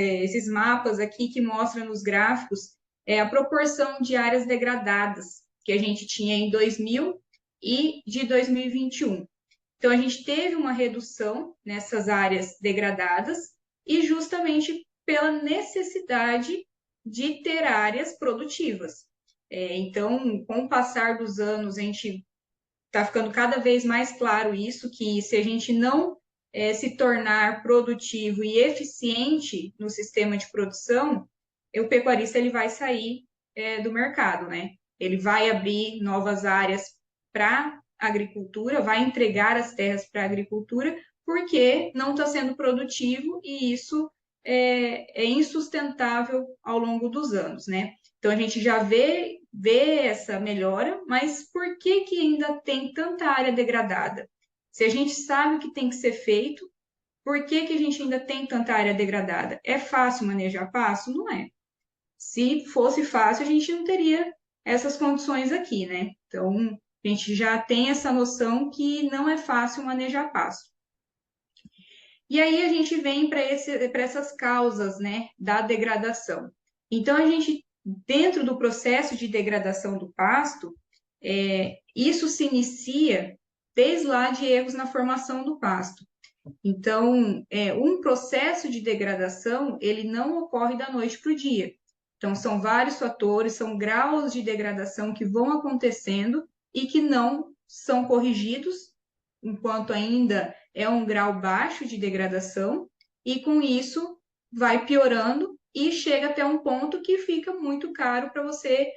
esses mapas aqui que mostram nos gráficos a proporção de áreas degradadas que a gente tinha em 2000 e de 2021. Então, a gente teve uma redução nessas áreas degradadas e justamente pela necessidade de ter áreas produtivas. Então, com o passar dos anos, a gente está ficando cada vez mais claro isso, que se a gente não se tornar produtivo e eficiente no sistema de produção, o pecuarista ele vai sair do mercado, né? Ele vai abrir novas áreas para agricultura, vai entregar as terras para a agricultura, porque não está sendo produtivo e isso é insustentável ao longo dos anos, né? Então a gente já vê essa melhora, mas por que que ainda tem tanta área degradada? Se a gente sabe o que tem que ser feito, por que que a gente ainda tem tanta área degradada? É fácil manejar pasto? Não é. Se fosse fácil, a gente não teria essas condições aqui, né? Então, a gente já tem essa noção que não é fácil manejar pasto. E aí a gente vem para essas causas, né, da degradação. Então, a gente, dentro do processo de degradação do pasto, isso se inicia desde lá de erros na formação do pasto. Então, um processo de degradação, ele não ocorre da noite para o dia. Então, são vários fatores, são graus de degradação que vão acontecendo e que não são corrigidos, enquanto ainda é um grau baixo de degradação, e com isso vai piorando e chega até um ponto que fica muito caro para você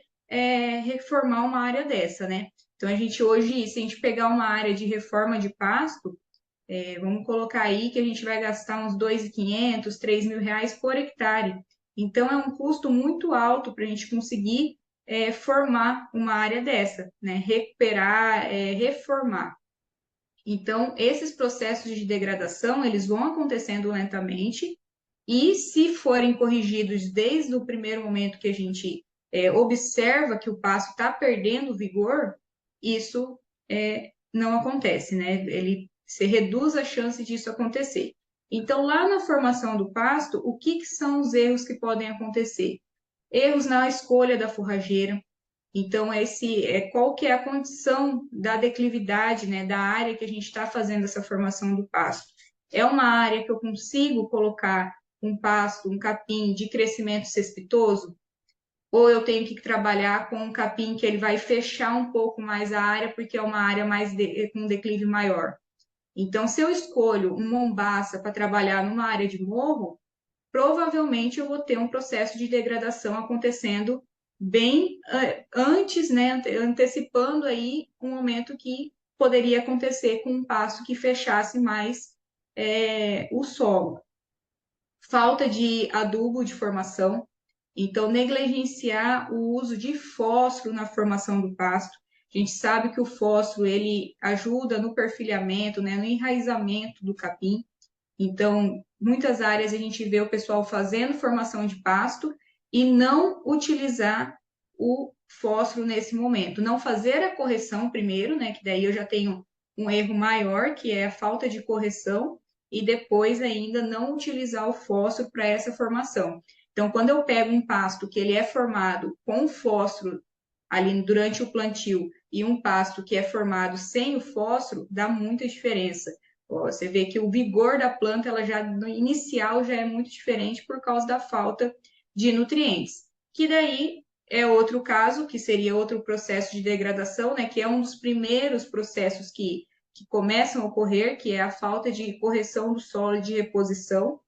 reformar uma área dessa, né? Então, a gente hoje, se a gente pegar uma área de reforma de pasto, vamos colocar aí que a gente vai gastar uns 2.500, 3.000 reais por hectare. Então, é um custo muito alto para a gente conseguir formar uma área dessa, né? Recuperar, reformar. Então, esses processos de degradação, eles vão acontecendo lentamente e, se forem corrigidos desde o primeiro momento que a gente observa que o pasto está perdendo vigor, isso não acontece, né? Se reduz a chance disso acontecer. Então, lá na formação do pasto, o que são os erros que podem acontecer? Erros na escolha da forrageira. Então, qual que é a condição da declividade, né, da área que a gente está fazendo essa formação do pasto? É uma área que eu consigo colocar um pasto, um capim de crescimento cespitoso? Ou eu tenho que trabalhar com um capim que ele vai fechar um pouco mais a área, porque é uma área com um declive maior? Então, se eu escolho um mombaça para trabalhar numa área de morro, provavelmente eu vou ter um processo de degradação acontecendo bem antes, né, antecipando aí um momento que poderia acontecer com um pasto que fechasse mais o solo. Falta de adubo de formação, então negligenciar o uso de fósforo na formação do pasto. A gente sabe que o fósforo ele ajuda no perfilhamento, né, no enraizamento do capim. Então, muitas áreas a gente vê o pessoal fazendo formação de pasto e não utilizar o fósforo nesse momento. Não fazer a correção primeiro, né? Que daí eu já tenho um erro maior, que é a falta de correção, e depois ainda não utilizar o fósforo para essa formação. Então, quando eu pego um pasto que ele é formado com fósforo ali durante o plantio e um pasto que é formado sem o fósforo, dá muita diferença. Você vê que o vigor da planta, ela já no inicial já é muito diferente por causa da falta de nutrientes. Que daí é outro caso, que seria outro processo de degradação, né? Que é um dos primeiros processos que começam a ocorrer, que é a falta de correção do solo e de reposição.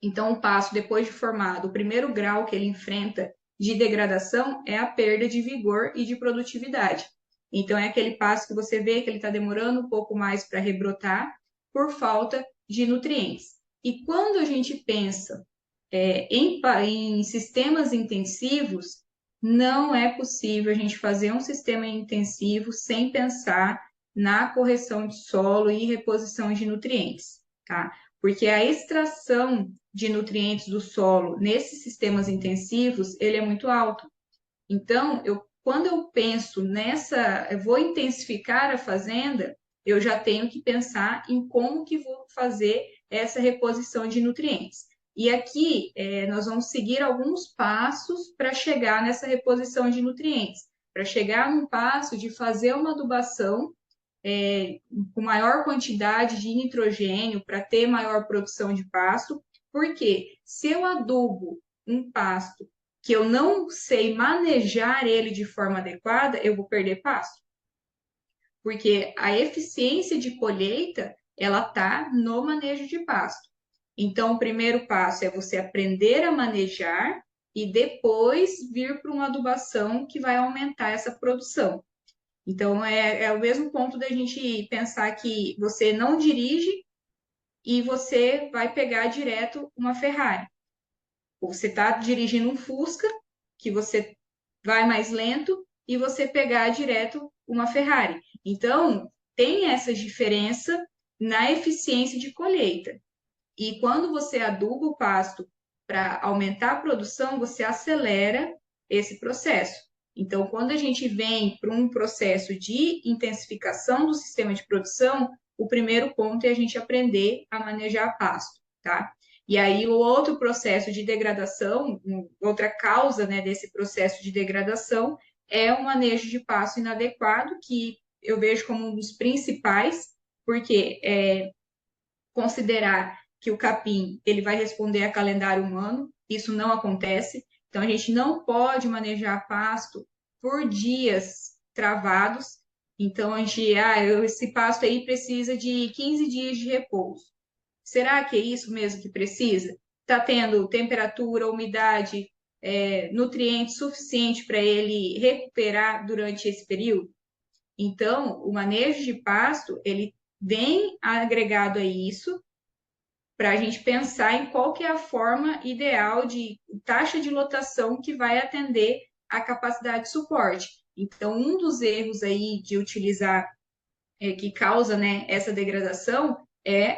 Então, o pasto, depois de formado, o primeiro grau que ele enfrenta de degradação é a perda de vigor e de produtividade. Então, é aquele pasto que você vê que ele está demorando um pouco mais para rebrotar por falta de nutrientes. E quando a gente pensa em sistemas intensivos, não é possível a gente fazer um sistema intensivo sem pensar na correção de solo e reposição de nutrientes, tá? Porque a extração de nutrientes do solo nesses sistemas intensivos, ele é muito alto. Então, quando eu penso eu vou intensificar a fazenda, eu já tenho que pensar em como que vou fazer essa reposição de nutrientes. E aqui nós vamos seguir alguns passos para chegar nessa reposição de nutrientes, para chegar num passo de fazer uma adubação com maior quantidade de nitrogênio para ter maior produção de pasto, porque se eu adubo um pasto que eu não sei manejar ele de forma adequada, eu vou perder pasto. Porque a eficiência de colheita, ela está no manejo de pasto. Então, o primeiro passo é você aprender a manejar e depois vir para uma adubação que vai aumentar essa produção. Então, é o mesmo ponto da gente pensar que você não dirige e você vai pegar direto uma Ferrari. Ou você está dirigindo um Fusca, que você vai mais lento, e você pegar direto uma Ferrari. Então, tem essa diferença na eficiência de colheita. E quando você aduba o pasto para aumentar a produção, você acelera esse processo. Então, quando a gente vem para um processo de intensificação do sistema de produção, o primeiro ponto é a gente aprender a manejar pasto, tá? E aí, o outro processo de degradação, outra causa, né, desse processo de degradação, é o manejo de pasto inadequado, que eu vejo como um dos principais, porque considerar que o capim ele vai responder a calendário humano, isso não acontece. Então, a gente não pode manejar pasto por dias travados. Então, esse pasto aí precisa de 15 dias de repouso. Será que é isso mesmo que precisa? Está tendo temperatura, umidade, nutrientes suficiente para ele recuperar durante esse período? Então, o manejo de pasto, ele vem agregado a isso, para a gente pensar em qual que é a forma ideal de taxa de lotação que vai atender a capacidade de suporte. Então, um dos erros aí de utilizar, que causa, né, essa degradação, é